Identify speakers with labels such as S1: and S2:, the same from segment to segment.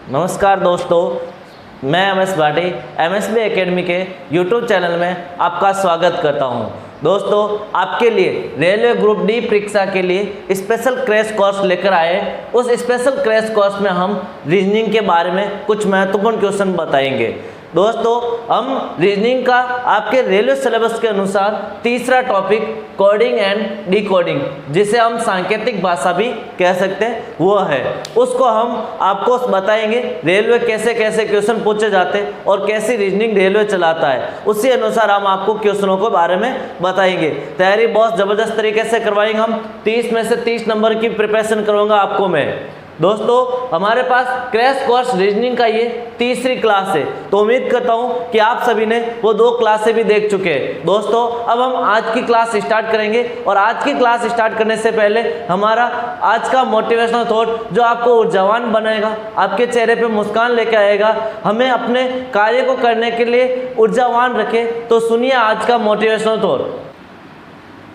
S1: नमस्कार दोस्तों, मैं एमएस भाटी एमएसबी एकेडमी के यूट्यूब चैनल में आपका स्वागत करता हूं। दोस्तों, आपके लिए रेलवे ग्रुप डी परीक्षा के लिए स्पेशल क्रैश कोर्स लेकर आए। उस स्पेशल क्रैश कोर्स में हम रीजनिंग के बारे में कुछ महत्वपूर्ण क्वेश्चन बताएंगे। दोस्तों, हम रीजनिंग का आपके रेलवे सिलेबस के अनुसार तीसरा टॉपिक कोडिंग एंड डिकोडिंग, जिसे हम सांकेतिक भाषा भी कह सकते हैं, वो है। उसको हम आपको बताएंगे रेलवे कैसे कैसे क्वेश्चन पूछे जाते हैं और कैसी रीजनिंग रेलवे चलाता है। उसी अनुसार हम आपको क्वेश्चनों के बारे में बताएंगे। तैयारी बहुत ज़बरदस्त तरीके से करवाएंगे हम। 30 में से 30 नंबर की प्रिपरेशन करवाऊंगा आपको मैं। दोस्तों, हमारे पास क्रैश कोर्स रीजनिंग का ये तीसरी क्लास है, तो उम्मीद करता हूँ कि आप सभी ने वो 2 क्लासें भी देख चुके हैं। दोस्तों, अब हम आज की क्लास स्टार्ट करेंगे और आज की क्लास स्टार्ट करने से पहले हमारा आज का मोटिवेशनल थॉट जो आपको ऊर्जावान बनाएगा, आपके चेहरे पे मुस्कान लेके आएगा, हमें अपने कार्य को करने के लिए ऊर्जावान रखे, तो सुनिए आज का मोटिवेशनल थॉट।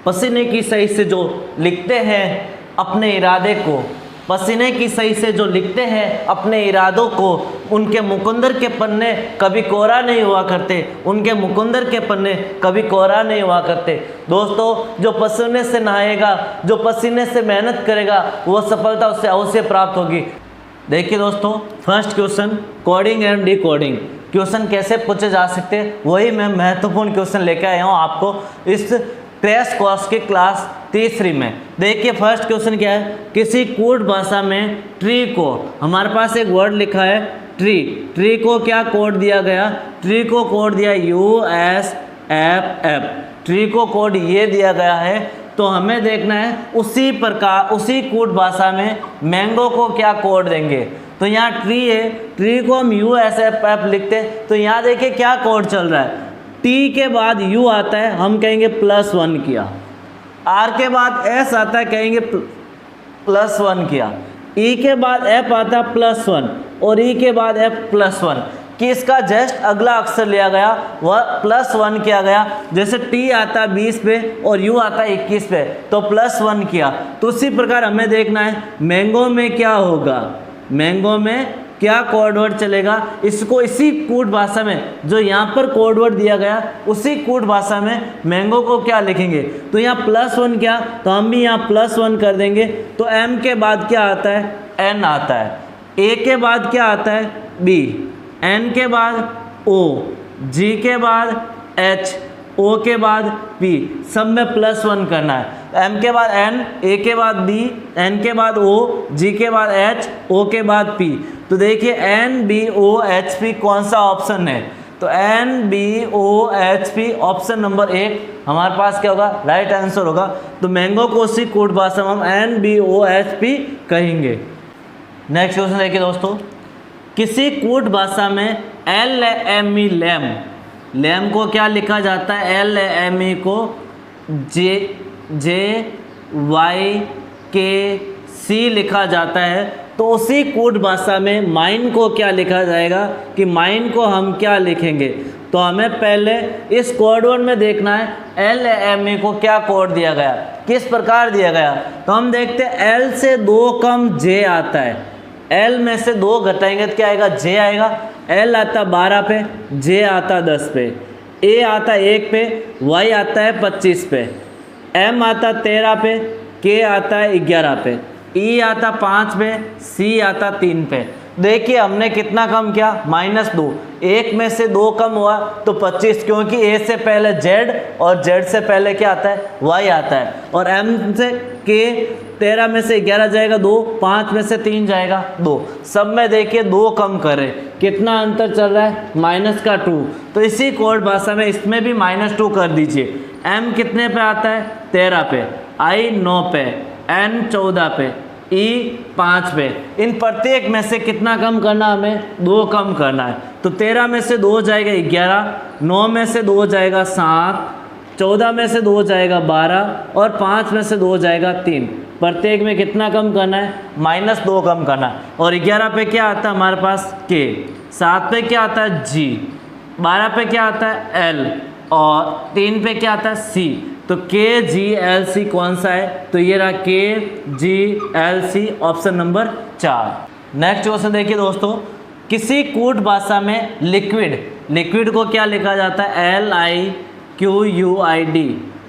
S1: पसीने की सही से जो लिखते हैं अपने इरादे को, पसीने की सही से जो लिखते हैं अपने इरादों को, उनके मुकुंदर के पन्ने कभी कोरा नहीं हुआ करते, उनके मुकुंदर के पन्ने कभी कोरा नहीं हुआ करते। दोस्तों, जो पसीने से नहाएगा, जो पसीने से मेहनत करेगा, वो सफलता उससे अवश्य प्राप्त होगी। देखिए दोस्तों, first question coding and decoding. Question कैसे पूछे जा सकते हैं, वही मैं महत्वपूर्ण क्वेश्चन लेकर आया हूँ आपको इस क्रैश कोर्स की क्लास तीसरी में। देखिए फर्स्ट क्वेश्चन क्या है। किसी कूट भाषा में ट्री को, हमारे पास एक वर्ड लिखा है ट्री, ट्री को क्या कोड दिया गया? ट्री को कोड दिया USFF, ट्री को कोड ये दिया गया है। तो हमें देखना है उसी प्रकार उसी कूट भाषा में मैंगो को क्या कोड देंगे। तो यहाँ ट्री है, ट्री को हम USFF लिखते हैं, तो यहाँ देखिए क्या कोड चल रहा है। टी के बाद U आता है, हम कहेंगे +1 किया। R के बाद S आता है, कहेंगे +1 किया। E के बाद F आता है +1 और E के बाद F +1 कि इसका जस्ट अगला अक्षर लिया गया, वह +1 किया गया। जैसे T आता है 20 पे और U आता है 21 पे, तो +1 किया। तो उसी प्रकार हमें देखना है मैंगो में क्या होगा, मैंगो में क्या कोड वर्ड चलेगा। इसको इसी कूट भाषा में जो यहाँ पर कोड वर्ड दिया गया, उसी कूट भाषा में मैंगो को क्या लिखेंगे। तो यहाँ +1 क्या, तो हम भी यहाँ +1 कर देंगे। तो M के बाद क्या आता है? N आता है। A के बाद क्या आता है? B, N के बाद O, G के बाद H, O के बाद P, सब में +1 करना है। M के बाद N, A के बाद B, N के बाद O, G के बाद H, O के बाद P। तो देखिए NBOHP कौन सा ऑप्शन है? तो NBOHP ऑप्शन नंबर 1 हमारे पास क्या होगा? राइट आंसर होगा। तो मैंगो को उसी कूट भाषा में हम NBOHP कहेंगे। नेक्स्ट क्वेश्चन देखिए दोस्तों। किसी कूट भाषा में LAME लैम, लैम को क्या लिखा जाता है? LAME को JYKC लिखा जाता है। तो उसी कूट भाषा में माइन को क्या लिखा जाएगा कि माइन को हम क्या लिखेंगे। तो हमें पहले इस कोड वर्ड में देखना है LAME को क्या कोड दिया गया, किस प्रकार दिया गया। तो हम देखते हैं L से 2 कम J आता है। L में से 2 घटाएंगे तो क्या आएगा? J आएगा। L आता 12 पे, J आता 10 पे, A आता 1 पे, Y आता है 25 पे, M आता 13 पे, K आता है 11 पे, E आता 5 पे, C आता 3 पे। देखिए हमने कितना कम किया? -2। 1 में से 2 कम हुआ तो 25, क्योंकि A से पहले Z और Z से पहले क्या आता है? Y आता है। और M से K, 13 में से 11 जाएगा 2, 5 में से 3 जाएगा 2, सब में देखिए 2 कम करें। कितना अंतर चल रहा है? -2। तो इसी कोड भाषा में इसमें भी -2 कर दीजिए। M कितने पे आता है? 13 पे, I 9 पे, N 14 पे, E 5 पे। इन प्रत्येक में से कितना कम करना? हमें 2 कम करना है। तो 13 में से 2 जाएगा 11, 9 में से 2 जाएगा 7, 14 में से 2 जाएगा 12 और 5 में से 2 जाएगा 3। प्रत्येक में कितना कम करना है? -2 कम करना है। और 11 पे क्या आता है हमारे पास? K, 7 पे क्या आता है? G, 12 पे क्या आता है? L और 3 पे क्या आता है? C। तो KGLC कौन सा है? तो ये रहा KGLC option number 4। Next question देखिए दोस्तों, किसी कूट भाषा में लिक्विड को क्या लिखा जाता है? LIQUID।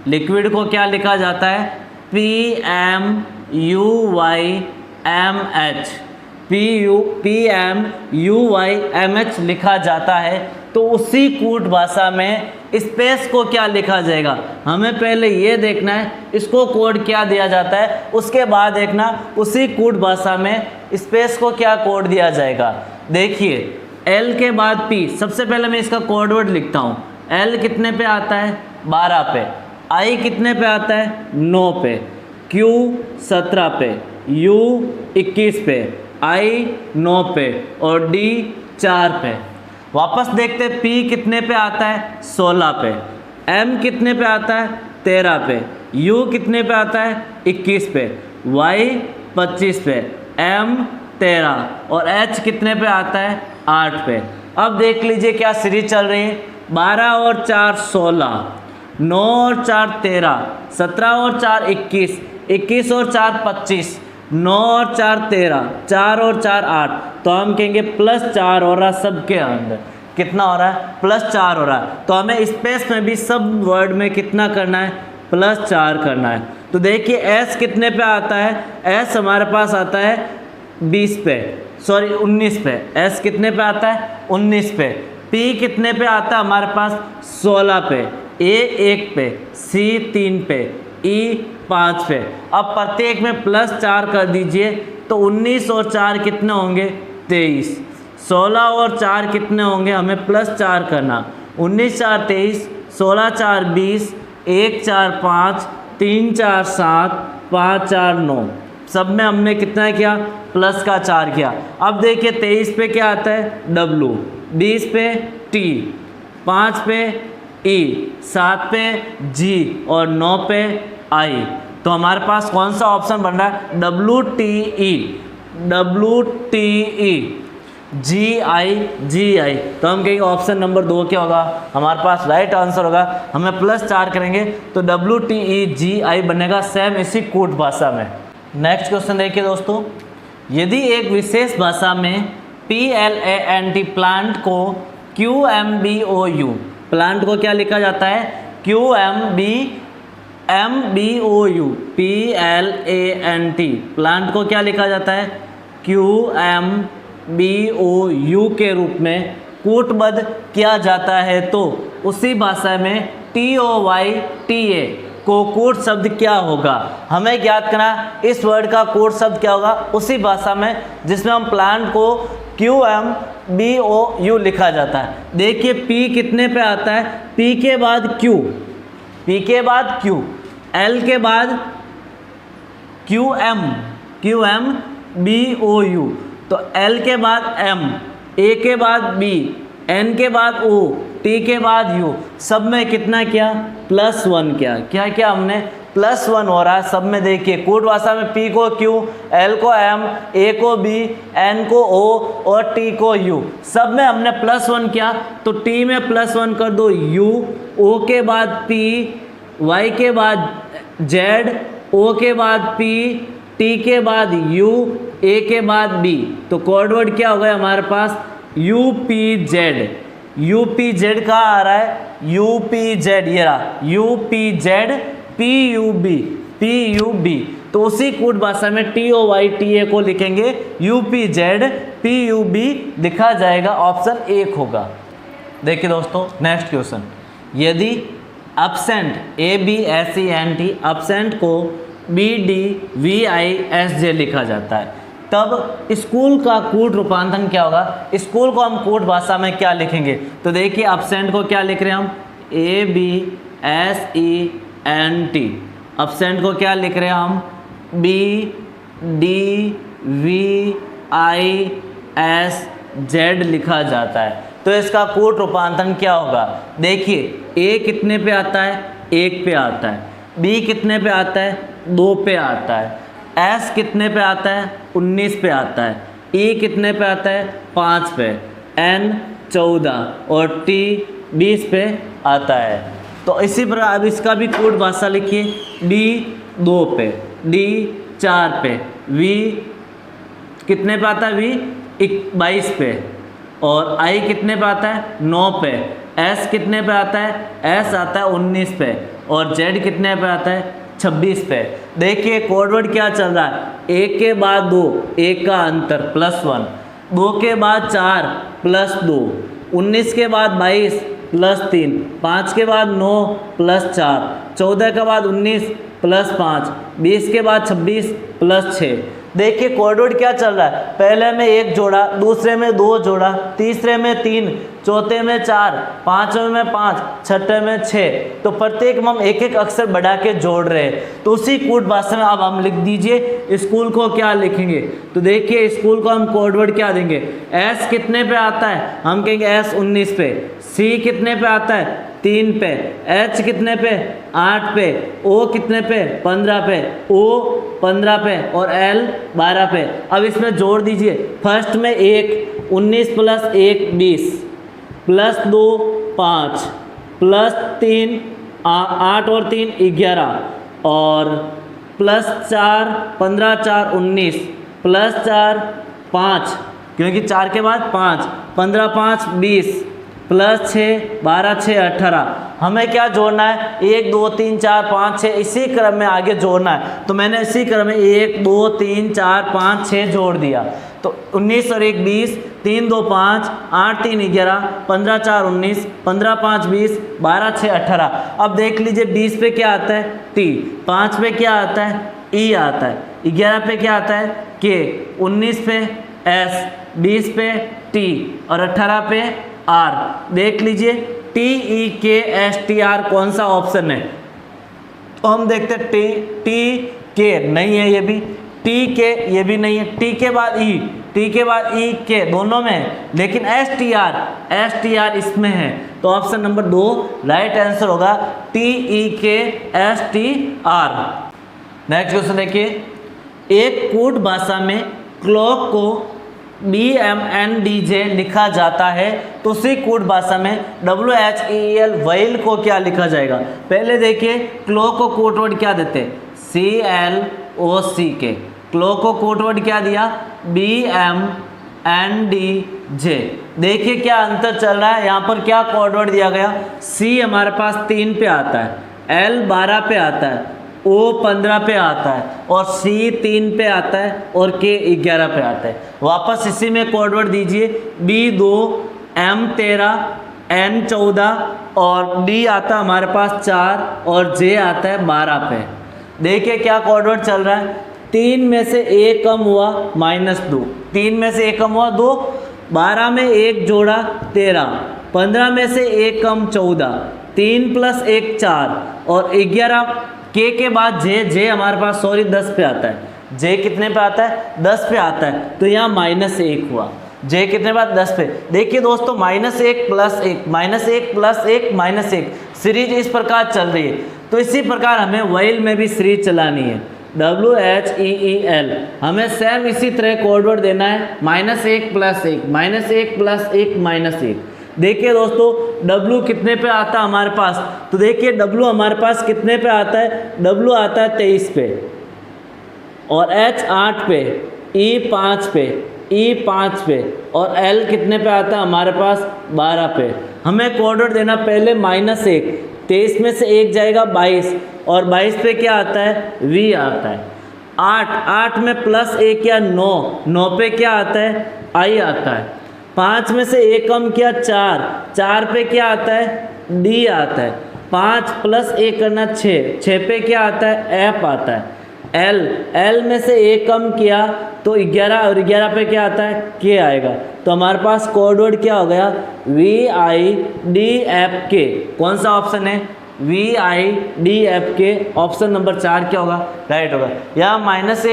S1: लिक्विड को क्या लिखा जाता है? PMUYMH लिखा जाता है। तो उसी कूट भाषा में स्पेस को क्या लिखा जाएगा? हमें पहले ये देखना है इसको कोड क्या दिया जाता है, उसके बाद देखना उसी कूट भाषा में स्पेस को क्या कोड दिया जाएगा। देखिए L के बाद P, सबसे पहले मैं इसका कोड वर्ड लिखता हूँ। L कितने पे आता है? 12 पे। I कितने पे आता है? 9 पे। Q 17 पे। U 21 पे। I 9 पे और D 4 पे। वापस देखते P कितने पे आता है? 16 पे। M कितने पे आता है? 13 पे। U कितने पे आता है? 21 पे। Y 25 पे। M 13 और H कितने पे आता है? 8 पे। अब देख लीजिए क्या सीरीज चल रही है। 12 और 4 16, 9 और 4 13, 17 और 4 21, 21 और 4 25, 9 और 4 13, 4 और 4 8। तो हम कहेंगे +4 हो रहा है सबके अंदर। कितना हो रहा है? +4 हो रहा है। तो हमें स्पेस में भी सब वर्ड में कितना करना है? +4 करना है। तो देखिए S कितने पे आता है? S हमारे पास आता है 19 पे। S कितने पे आता है? 19 पे। P कितने पे आता है हमारे पास? 16 पे। A 1 पे। C 3 पे। E 5 पे। अब प्रत्येक में +4 कर दीजिए तो 19 और 4 कितने होंगे? 23। 16 और 4 कितने होंगे? हमें +4 करना। 19 4 23, 16 4 20, 1 4 5, 3 4 7, 5 4 9। सब में हमने कितना किया? +4 किया। अब देखिए 23 पे क्या आता है? W, 20 पे T, 5 पे E, 7 पे G और 9 पे I। तो हमारे पास कौन सा ऑप्शन बन रहा है? WTE GI। तो हम कहेंगे ऑप्शन नंबर 2 क्या होगा? हमारे पास राइट आंसर होगा। हमें +4 करेंगे तो WTE GI बनेगा, सेम इसी कूट भाषा में। नेक्स्ट क्वेश्चन देखिए दोस्तों, यदि एक विशेष भाषा में PLANT प्लांट को QMBOU, प्लांट को क्या लिखा जाता है? QMBOU, PLANT प्लांट को क्या लिखा जाता है? QMBOU के रूप में कूटबद्ध किया जाता है तो उसी भाषा में TOYTA को कूट शब्द क्या होगा? हमें ज्ञात करना इस वर्ड का कूट शब्द क्या होगा उसी भाषा में जिसमें हम प्लांट को QMBOU लिखा जाता है। देखिए P कितने पे आता है? P के बाद Q, P के बाद Q, L के बाद QMBOU, तो L के बाद M, A के बाद B, N के बाद O, T के बाद U। सब में कितना किया? +1 किया। क्या किया हमने? +1 हो रहा है सब में। देखिए कूट भाषा में P को Q, L को M, A को B, N को O और T को U। सब में हमने +1 किया तो T में +1 कर दो U, O के बाद P, Y के बाद Z, O के बाद P, T के बाद U, A के बाद B। तो कोड वर्ड क्या होगा हमारे पास? UPZ। UPZ कहाँ आ रहा है? UPZ, ये रहा UPZ PUB। तो उसी कूट भाषा में TOYTA को लिखेंगे UPZ PUB लिखा जाएगा, ऑप्शन 1 होगा। देखिए दोस्तों नेक्स्ट क्वेश्चन, यदि एब्सेंट ABSENT एब्सेंट को BDVISJ लिखा जाता है तब स्कूल का कूट रूपांतरण क्या होगा? स्कूल को हम कूट भाषा में क्या लिखेंगे? तो देखिए एब्सेंट को क्या लिख रहे हैं हम? ABSENT। एब्सेंट को क्या लिख रहे हैं हम? BDVISZ लिखा जाता है। तो इसका कूट रूपांतरण क्या होगा? देखिए A कितने पे आता है? 1 पे आता है। B कितने पे आता है? 2 पे आता है। S कितने पे आता है? 19 पे आता है। E कितने पे आता है? 5 पे। N 14 और T 20 पे आता है। तो इसी प्रकार अब इसका भी कूट भाषा लिखिए। D 2 पे, D 4 पे, V कितने पे आता है? V 22 पे, और आई कितने पे आता है 9 पे, एस कितने पे आता है, एस आता है 19 पे, और जेड कितने पे आता है 26 पे। देखिए कोडवर्ड क्या चल रहा है, 1 के बाद 2, 1 का अंतर +1, 2 के बाद 4 +2, 19 के बाद 22 +3, 5 के बाद 9 +4, 14 के बाद 19 +5, 20 के बाद 26 +6। देखिए कोडवर्ड क्या चल रहा है, पहले में 1 जोड़ा, दूसरे में 2 जोड़ा, तीसरे में 3, चौथे में 4, पांचवें में 5, छठे में 6। तो प्रत्येक में हम एक एक अक्षर बढ़ा के जोड़ रहे हैं। तो उसी कूट भाषा में अब हम लिख दीजिए स्कूल को क्या लिखेंगे। तो देखिए स्कूल को हम कोडवर्ड क्या देंगे, एस कितने पे आता है, हम कहेंगे एस 19 पे, सी कितने पे आता है 3 पे, एच कितने पे 8 पे, ओ कितने पे 15 पे, ओ 15 पे, और एल 12 पे। अब इसमें जोड़ दीजिए, फर्स्ट में 1, 19 + 1 20, +2 5, +3 8 और 3 11, और +4 15 4 19, +4 5, क्योंकि 4 के बाद 5, 15 5 20, +6 12 6 18। हमें क्या जोड़ना है, 1 2 3 4 5 6, इसी क्रम में आगे जोड़ना है। तो मैंने इसी क्रम में 1 2 3 4 5 6 जोड़ दिया। तो 19 और 1 20, 3 2 5, 8 3 11, 15 4 19, 15 5 20, 12 6 18। अब देख लीजिए 20 पे क्या आता है टी, 5 पे क्या आता है ई आता है, 11 पे क्या आता है के, 19 पे एस, 20 पे टी, और 18 पे आर। देख लीजिए TEKSTR कौन सा ऑप्शन है, तो हम देखते हैं टी के नहीं है, ये भी टी के, ये भी नहीं है, टी के बाद ई, टी के बाद ई के, दोनों में है, लेकिन STR इसमें है। तो ऑप्शन नंबर 2 राइट आंसर होगा TEKSTR। नेक्स्ट क्वेश्चन देखिए, एक कूट भाषा में क्लॉक को BMNDJ लिखा जाता है, तो उसी कूट भाषा में WHEL व्हेल को क्या लिखा जाएगा। पहले देखिए क्लॉक को कोड वर्ड क्या देते हैं, CLOCK, क्लॉक को कोड वर्ड क्या दिया BMNDJ। देखिए क्या अंतर चल रहा है, यहाँ पर क्या कोड वर्ड दिया गया, C हमारे पास 3 पे आता है, L 12 पे आता है, O 15 पे आता है, और C 3 पे आता है, और K 11 पे आता है। वापस इसी में कोड वर्ड दीजिए, B 2, M 13, N 14, और D आता है हमारे पास 4, और J आता है 12 पे। देखिए क्या कोड वर्ड चल रहा है, 3 में से 1 कम हुआ -2, 3 में से 1 कम हुआ 2, 12 में 1 जोड़ा 13, 15 में से 1 कम 14, 3 + 1 4, और 11 के बाद जे हमारे पास 10 पे आता है, जे कितने पे आता है 10 पे आता है, तो यहाँ -1 हुआ, जे कितने पे 10 पे। देखिए दोस्तों -1 + 1 -1 + 1 -1 सीरीज इस प्रकार चल रही है। तो इसी प्रकार हमें व्हेल में भी सीरीज चलानी है, WHEEL। हमें सेम इसी तरह कोड वर्ड देना है, -1 + 1 -1 + 1 -1। देखिए दोस्तों W कितने पे आता है हमारे पास, तो देखिए W हमारे पास कितने पे आता है, W आता है 23 पे, और H 8 पे, E 5 पे, E 5 पे, और L कितने पे आता है हमारे पास 12 पे। हमें कोड वर्ड देना पहले -1, 23 में से 1 जाएगा 22, और 22 पे क्या आता है V आता है। 8 में +1 या 9 पे क्या आता है I आता है। 5 में से 1 कम किया 4 पे क्या आता है D आता है। 5 + 1 करना 6 पे क्या आता है F आता है। L में से 1 कम किया तो 11, और 11 पे क्या आता है K आएगा। तो हमारे पास कोड वर्ड क्या हो गया VIDFK। कौन सा ऑप्शन है VIDFK, ऑप्शन नंबर 4 क्या होगा राइट होगा। यहाँ -1 +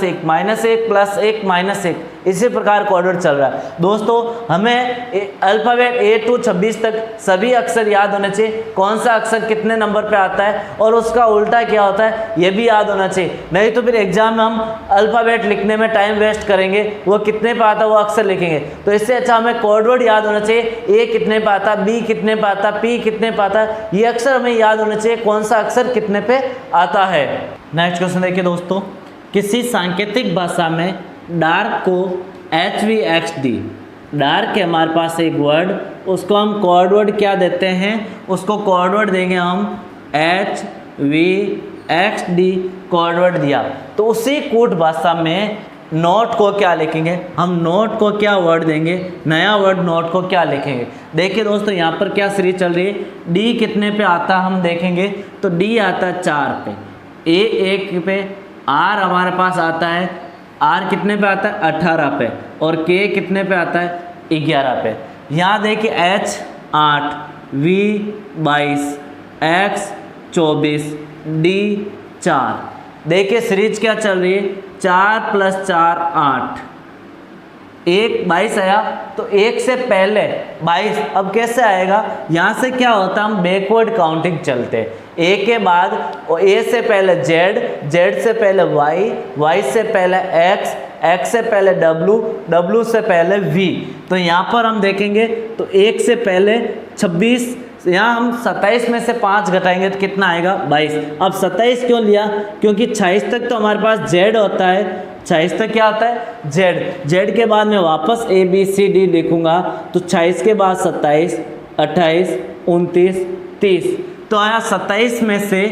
S1: 1 -1 + 1 -1 इसी प्रकार कोड वर्ड चल रहा है। दोस्तों हमें अल्फ़ाबेट A to 26 तक सभी अक्षर याद होने चाहिए, कौन सा अक्षर कितने नंबर पे आता है और उसका उल्टा क्या होता है ये भी याद होना चाहिए। नहीं तो फिर एग्जाम में हम अल्फ़ाबेट लिखने में टाइम वेस्ट करेंगे, वो कितने पे आता है वो अक्षर लिखेंगे। तो इससे अच्छा हमें कोड वर्ड याद होना चाहिए, A कितने पे आता, B कितने पे आता, P कितने पे आता, ये अक्षर हमें याद होना चाहिए कौन सा अक्षर कितने पे आता है। नेक्स्ट क्वेश्चन देखिए दोस्तों, किसी सांकेतिक भाषा में डार्क को HVXD डार्क है हमारे पास एक वर्ड, उसको हम कोड वर्ड क्या देते हैं, उसको कोड वर्ड देंगे हम HVXD कोड वर्ड दिया। तो उसी कूट भाषा में नोट को क्या लिखेंगे हम, नोट को क्या वर्ड देंगे, नया वर्ड नोट को क्या लिखेंगे। देखिए दोस्तों यहाँ पर क्या सीरीज चल रही है, डी कितने पे आता हम देखेंगे तो डी आता है 4 पे, ए 1 पे, आर हमारे पास आता है, आर कितने पे आता है 18 पे, और के कितने पे आता है 11 पे। यहाँ देखिए H 8, V 22, X 24, D 4। देखिए सीरीज क्या चल रही है, 4 + 4 8, 22 आया तो 1 से पहले 22, अब कैसे आएगा, यहाँ से क्या होता है हम बैकवर्ड काउंटिंग चलते हैं, ए के बाद ए से पहले जेड, जेड से पहले वाई, वाई से पहले एक्स, एक्स से पहले डब्लू, डब्लू से पहले वी। तो यहाँ पर हम देखेंगे तो 1 से पहले 26, यहाँ हम 27 में से 5 घटाएंगे तो कितना आएगा 22। अब 27 क्यों लिया, क्योंकि 26 तक तो हमारे पास जेड होता है, 26 तक क्या होता है जेड, जेड के बाद मैं वापस ABCD लिखूंगा तो 26 के बाद 27, 28, 29, 30। तो आया 27 में से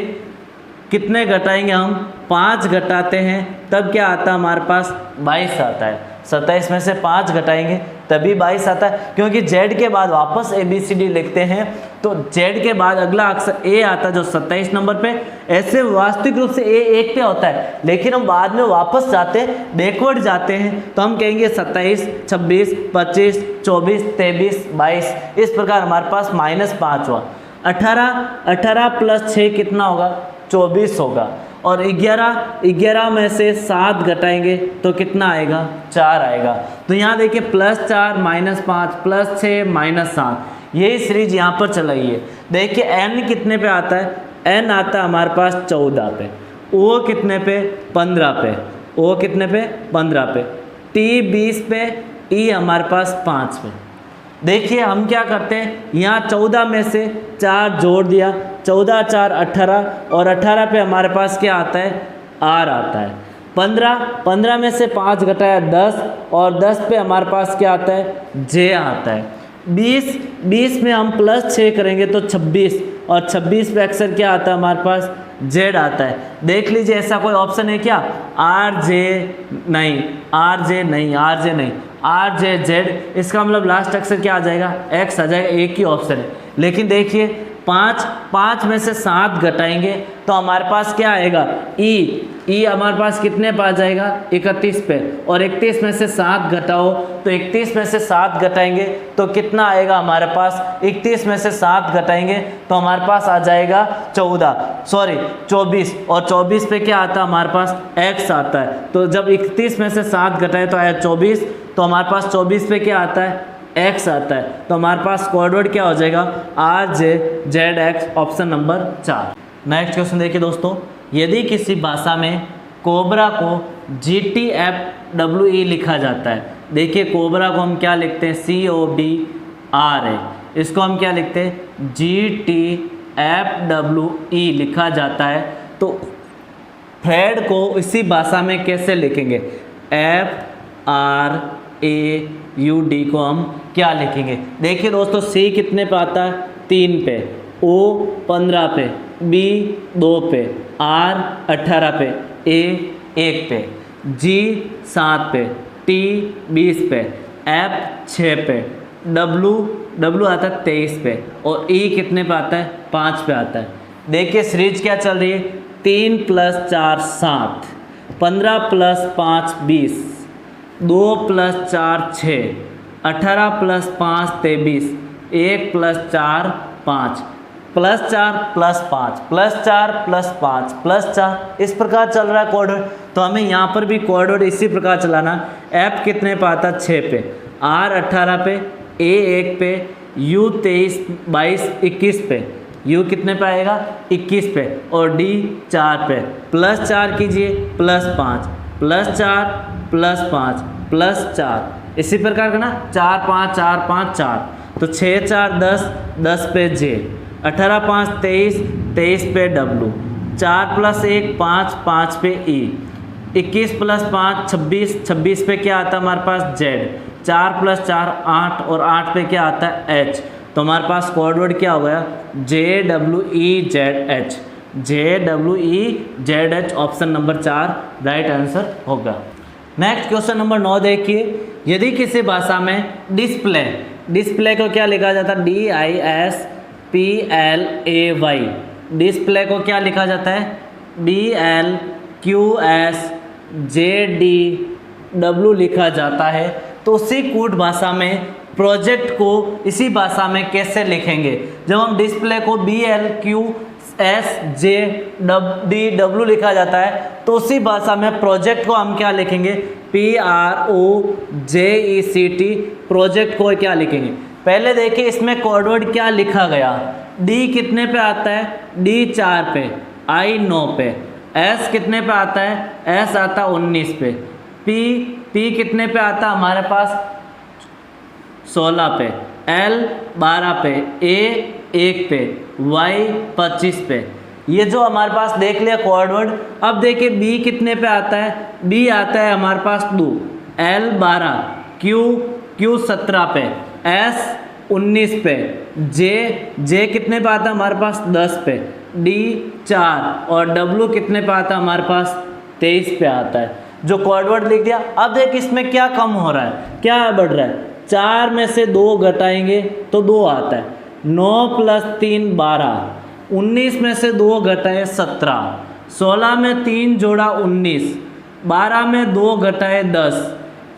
S1: कितने घटाएंगे हम, 5 घटाते हैं तब क्या आता है हमारे पास 22 आता है। 27 में से 5 घटाएंगे तभी 22 आता है, क्योंकि जेड के बाद वापस ABCD लिखते हैं तो जेड के बाद अगला अक्षर ए आता है जो 27 नंबर पे। ऐसे वास्तविक रूप से ए 1 पे होता है, लेकिन हम बाद में वापस जाते हैं, बैकवर्ड जाते हैं तो हम कहेंगे 27, 26, 25, 24, 23, 22। इस प्रकार हमारे पास -5 हुआ। 18 + 6 कितना होगा 24 होगा, और 11 में से 7 घटाएंगे तो कितना आएगा 4 आएगा। तो यहाँ देखिए +4 -5 +6 -7, यही सीरीज यहाँ पर चलाई है। देखिए n कितने पे आता है, n आता है हमारे पास 14 पे, ओ कितने पे 15 पे, ओ कितने पे 15 पे, t 20 पे, e हमारे पास 5 पे। देखिए हम क्या करते हैं, यहाँ 14 में से 4 जोड़ दिया, 14 4 18, और 18 पे हमारे पास क्या आता है R आता है। 15 में से 5 घटाया 10, और 10 पे हमारे पास क्या आता है J आता है। 20 में हम +6 करेंगे तो 26, और 26 पे अक्सर क्या आता है हमारे पास Z आता है। देख लीजिए ऐसा कोई ऑप्शन है क्या, RJ नहीं, RJ नहीं, RJ नहीं, RJZ, इसका मतलब लास्ट अक्षर क्या आ जाएगा X आ जाएगा, एक ही ऑप्शन है। लेकिन देखिए 5 में से 7 घटाएंगे तो हमारे पास क्या आएगा E हमारे पास कितने पे आ जाएगा 31 पे, और 31 में से 7 घटाओ तो 31 में से 7 घटाएंगे तो कितना आएगा हमारे पास, 31 में से 7 घटाएंगे तो हमारे पास आ जाएगा 24, और 24 पे क्या आता है हमारे पास X आता है। तो जब 31 में से 7 घटाए तो आया 24, तो हमारे पास 24 पे क्या आता है X आता है। तो हमारे पास कोड वर्ड क्या हो जाएगा RJZX, option number 4। Next question देखिए दोस्तों, यदि किसी भाषा में कोबरा को GTFWE लिखा जाता है, देखिए कोबरा को हम क्या लिखते हैं COBRA, इसको हम क्या लिखते हैं GTFWE लिखा जाता है, तो फ्रेड को इसी भाषा में कैसे लिखेंगे, FRAUD को हम क्या लिखेंगे। देखिए दोस्तों C कितने पे आता है 3 पे, O 15 पे, B 2 पे, R 18 पे, A 1 पे, G 7 पे, T 20 पे, F 6 पे, W आता है 23 पे, और E कितने पे आता है 5 पे आता है। देखिए सीरीज क्या चल रही है, 3 + 4 7, 15 + 5 20, 2 + 4 6, 18 + 5 23, 1 + 4 5, +4 + 5 +4 + 5 +4, इस प्रकार चल रहा है कोड। तो हमें यहाँ पर भी कोड इसी प्रकार चलाना। F कितने पे आता है 6 पे, R 18 पे, A 1 पे, U 23 22 21 पे, U कितने पे आएगा 21 पे, और D 4 पे। +4 कीजिए +5 +4 +5 +4, इसी प्रकार का ना 4 5 4 5 4, तो 6 4 10 10 पे J, 18 5 23 23 पे W, 4 + 1 5 5 पे E, 21 + 5 26 26 पे क्या आता है हमारे पास Z, 4 + 4 8 और 8 पे क्या आता है H, तो हमारे पास कोड वर्ड क्या हो गया JWEZH, JWEZH option number 4 right answer होगा। नेक्स्ट क्वेश्चन नंबर 9 देखिए, यदि किसी भाषा में डिस्प्ले को क्या लिखा जाता है DISPLAY, डिस्प्ले को क्या लिखा जाता है BLQSJDW लिखा जाता है, तो उसी कूट भाषा में प्रोजेक्ट को इसी भाषा में कैसे लिखेंगे। जब हम डिस्प्ले को BLQSJDW लिखा जाता है तो उसी भाषा में प्रोजेक्ट को हम क्या लिखेंगे PROJECT, प्रोजेक्ट को क्या लिखेंगे। पहले देखिए इसमें कोड वर्ड क्या लिखा गया, D कितने पे आता है D 4 पे, I 9 पे, S कितने पे आता है S आता है 19 पे, P कितने पे आता है हमारे पास 16 पे, L 12 पे, A 1 पे, Y 25 पे। ये जो हमारे पास देख लिया कोड वर्ड। अब देखिए B कितने पे आता है, B आता है हमारे पास 2, L 12, Q 17 पे, S 19 पे, J कितने पे आता है हमारे पास 10 पे, D 4 और W कितने पे आता है हमारे पास 23 पे आता है। जो कोड वर्ड लिख दिया। अब देख इसमें क्या कम हो रहा है, क्या बढ़ रहा है, 4 में से 2 घटाएंगे तो 2 आता है, 9 + 3 12, 19 में से 2 घटाए 17, 16 में 3 जोड़ा 19, 12 में 2 घटाए 10,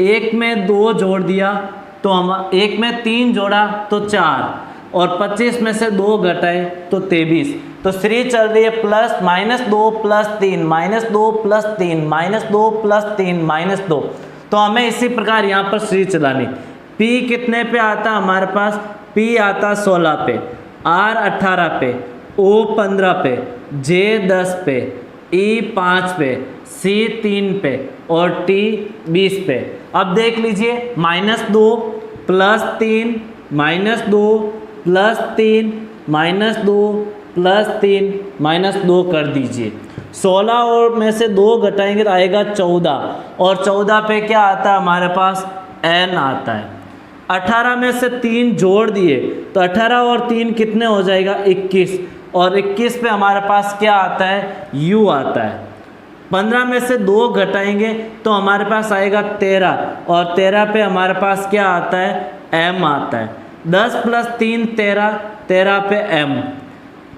S1: 1 में 2 जोड़ दिया तो हम 1 में 3 जोड़ा तो 4 और 25 में से 2 घटाए तो 23। तो सीरीज चल रही है प्लस -2 + 3 -2 + 3 -2 + 3 -2। तो हमें इसी प्रकार यहाँ पर सीरीज चलानी। P कितने पे आता है हमारे पास, P आता 16 पे, R 18 पे, O 15 पे, J 10 पे, E 5 पे, C 3 पे और T 20 पे। अब देख लीजिए -2 + 3 -2 + 3 -2 + 3 -2 कर दीजिए। 16 और में से 2 घटाएंगे तो आएगा 14 और 14 पे क्या आता है हमारे पास N आता है। 18 में से 3 जोड़ दिए तो 18 और 3 कितने हो जाएगा 21 और 21 पे हमारे पास क्या आता है U आता है। 15 में से 2 घटाएंगे तो हमारे पास आएगा 13 और 13 पे हमारे पास क्या आता है M आता है। 10 + 3 13, 13 पे M।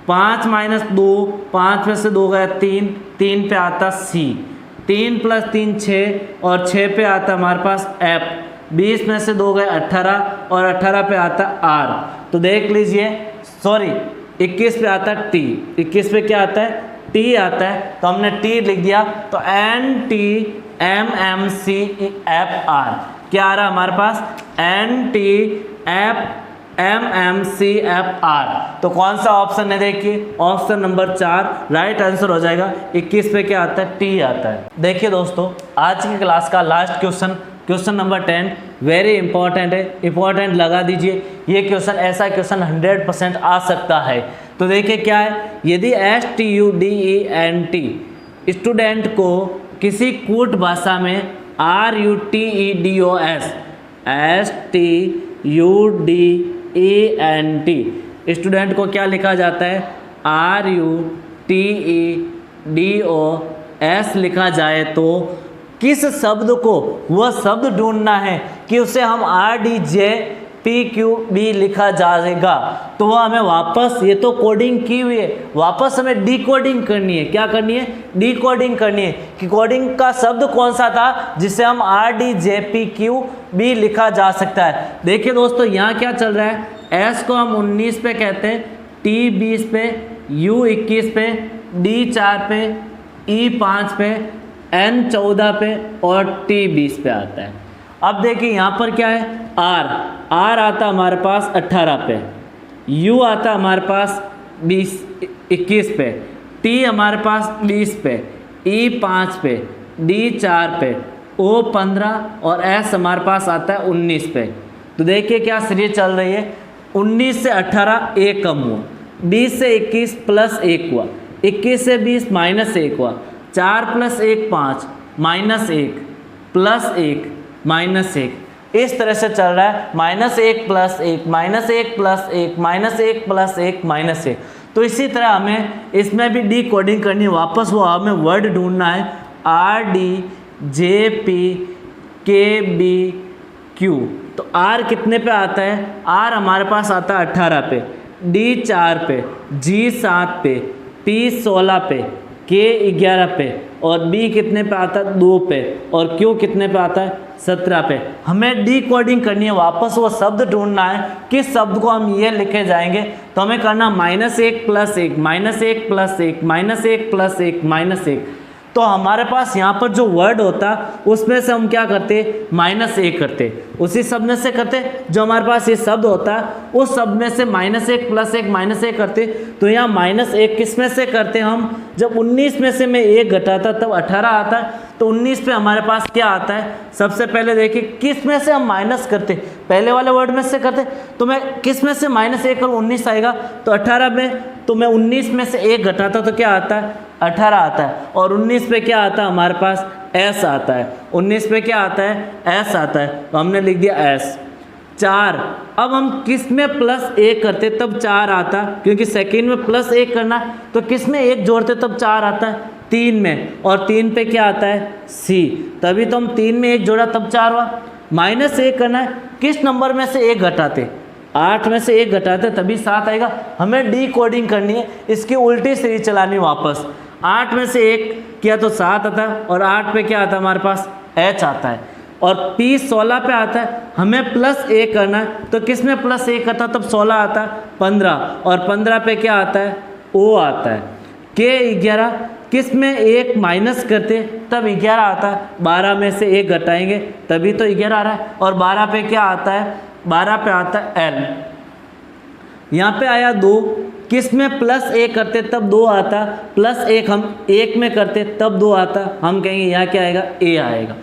S1: 5 - 2, 5 में से 2 गया 3, 3 पे आता C। 3 + 3 6 और 6 पे आता हमारे पास F। 20 में से 2 गए 18 और 18 पे आता R। तो देख लीजिए 21 पे आता T, 21 पे क्या आता है T आता है, तो हमने T लिख दिया तो NTMMCFR क्या आ रहा है हमारे पास NTMMCFR। तो कौन सा ऑप्शन है देखिए ऑप्शन नंबर 4 राइट आंसर हो जाएगा। 21 पे क्या आता है T आता है। देखिए दोस्तों आज की क्लास का last question number 10 very important है, इंपॉर्टेंट लगा दीजिए। ये क्वेश्चन ऐसा क्वेश्चन 100% आ सकता है। तो देखिए क्या है, यदि STUDENT स्टूडेंट को किसी कूट भाषा में RUTEDOS STUDENT स्टूडेंट को क्या लिखा जाता है RUTEDOS लिखा जाए तो किस शब्द को वह शब्द ढूंढना है कि उसे हम RDJPQB लिखा जाएगा। तो वह हमें वापस, ये तो कोडिंग की हुई है, वापस हमें डिकोडिंग करनी है। क्या करनी है डिकोडिंग करनी है कि कोडिंग का शब्द कौन सा था जिसे हम RDJPQB लिखा जा सकता है। देखिए दोस्तों यहाँ क्या चल रहा है, S को हम 19 पे कहते हैं, T 20 पे, U 21 पे, D 4 पे, E 5 पे, N 14 पे और T 20 पे आता है। अब देखिए यहाँ पर क्या है R आता हमारे पास 18 पे, U आता हमारे पास 21 पे, T हमारे पास 20 पे, E 5 पे, D 4 पे, O 15 और S हमारे पास आता है 19 पे। तो देखिए क्या सीरीज चल रही है, 19 से 18 1 कम हुआ, 20 से 21 + 1 हुआ, 21 से 20 -1 हुआ, 4 + 1 5 -1 + 1 -1। इस तरह से चल रहा है, -1 + 1 -1 + 1 -1 + 1 -1। तो इसी तरह हमें इसमें भी डी कोडिंग करनी है, वापस वो हमें वर्ड ढूंढना है RDJPKBQ। तो R कितने पे आता है, R हमारे पास आता है 18 पे, D 4 पे, G 7 पे, P 16 पे, K 11 पे और B कितने पे आता है 2 पे और Q कितने पे आता है 17 पे। हमें डी कोडिंग करनी है, वापस वो शब्द ढूंढना है, किस शब्द को हम ये लिखे जाएंगे। तो हमें करना -1 + 1 -1 + 1 -1 + 1 -1। तो हमारे पास यहाँ पर जो वर्ड होता उसमें से हम क्या करते, -1 करते, उसी शब्द में से करते जो हमारे पास ये शब्द होता है उस शब्द में से -1 + 1 -1 करते। तो यहाँ -1 किस में से करते हम, जब 19 में से मैं 1 घटाता तब 18 आता है। तो 19 पे हमारे पास क्या आता है, सबसे पहले देखिए किस में से हम माइनस करते, पहले वाले वर्ड में से करते। तो मैं किस में से -1 और 19 आएगा, तो 18 में, तो मैं 19 में से 1 घटाता तो क्या आता है 18 आता है। और 19 पे क्या आता है हमारे पास S आता है, 19 पे क्या आता है S आता है, तो हमने लिख दिया S। 4, अब हम किस में +1 करते तब 4 आता, क्योंकि सेकेंड में +1 करना है तो किस में 1 जोड़ते तब 4 आता है, 3 में, और 3 पे क्या आता है C, तभी तो हम 3 में 1 जोड़ा तब 4 हुआ। -1 करना है, किस नंबर में से 1 घटाते, 8 में से 1 घटाते तभी 7 आएगा। हमें डी कोडिंग करनी है, इसकी उल्टी सीरीज चलानी वापस। 8 में से 1 किया तो 7 आता है और 8 पे क्या आता है हमारे पास H आता है और P 16 पे आता है। हमें +1 करना है तो किस में +1 करता तब 16 आता है 15 और 15 पे क्या आता है O आता है। K 11 किस में 1 माइनस करते तब 11 आता है, 12 में से 1 घटाएंगे तभी तो 11 आ रहा है। और 12 पे क्या आता है, 12 पे आता है L। यहाँ पे आया 2, किस में +1 करते तब 2 आता, +1 हम 1 में करते तब 2 आता, हम कहेंगे यहाँ क्या आएगा A आएगा।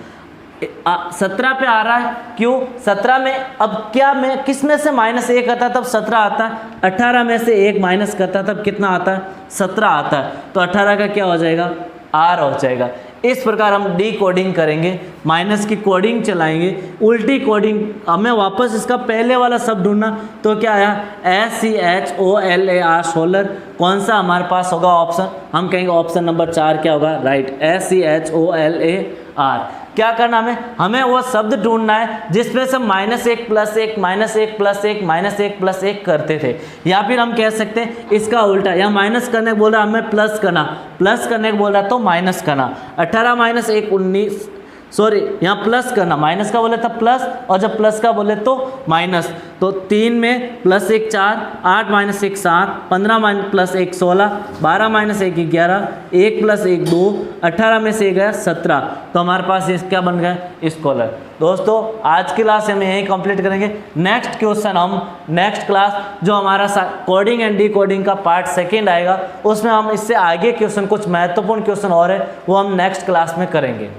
S1: 17 पे आ रहा है, क्यों 17 में, अब क्या मैं किस में से -1 करता तब 17 आता है, 18 में से 1 माइनस करता तब कितना आता है 17 आता है। तो 18 का क्या हो जाएगा R हो जाएगा। इस प्रकार हम डी कोडिंग करेंगे, माइनस की कोडिंग चलाएंगे, उल्टी कोडिंग। हमें वापस इसका पहले वाला शब्द ढूंढना, तो क्या आया SCHOLAR सोलर। कौन सा हमारे पास होगा ऑप्शन, हम कहेंगे ऑप्शन नंबर 4 क्या होगा, राइट, SCHOLAR। क्या करना हमें वो शब्द ढूंढना है जिसमें से -1 + 1 -1 + 1 -1 + 1 करते थे। या फिर हम कह सकते हैं इसका उल्टा, या माइनस करने को बोल रहा हमें प्लस करना, प्लस करने को बोल रहा तो माइनस करना। 18 - 1 19, सॉरी यहाँ प्लस करना, माइनस का बोले था प्लस और जब प्लस का बोले तो माइनस। तो 3 में +1 4, 8 - 1 7, 15 + 1 16, 12 - 1 11, 1 + 1 2, 18 में से 1 गया 17। तो हमारे पास ये क्या बन गया स्कॉलर। दोस्तों आज की क्लास हम यहीं कंप्लीट करेंगे। नेक्स्ट क्वेश्चन हम नेक्स्ट क्लास जो हमारा कोडिंग एंड डी कोडिंग का पार्ट 2 आएगा, उसमें हम इससे आगे क्वेश्चन, कुछ महत्वपूर्ण क्वेश्चन और है वो हम नेक्स्ट क्लास में करेंगे।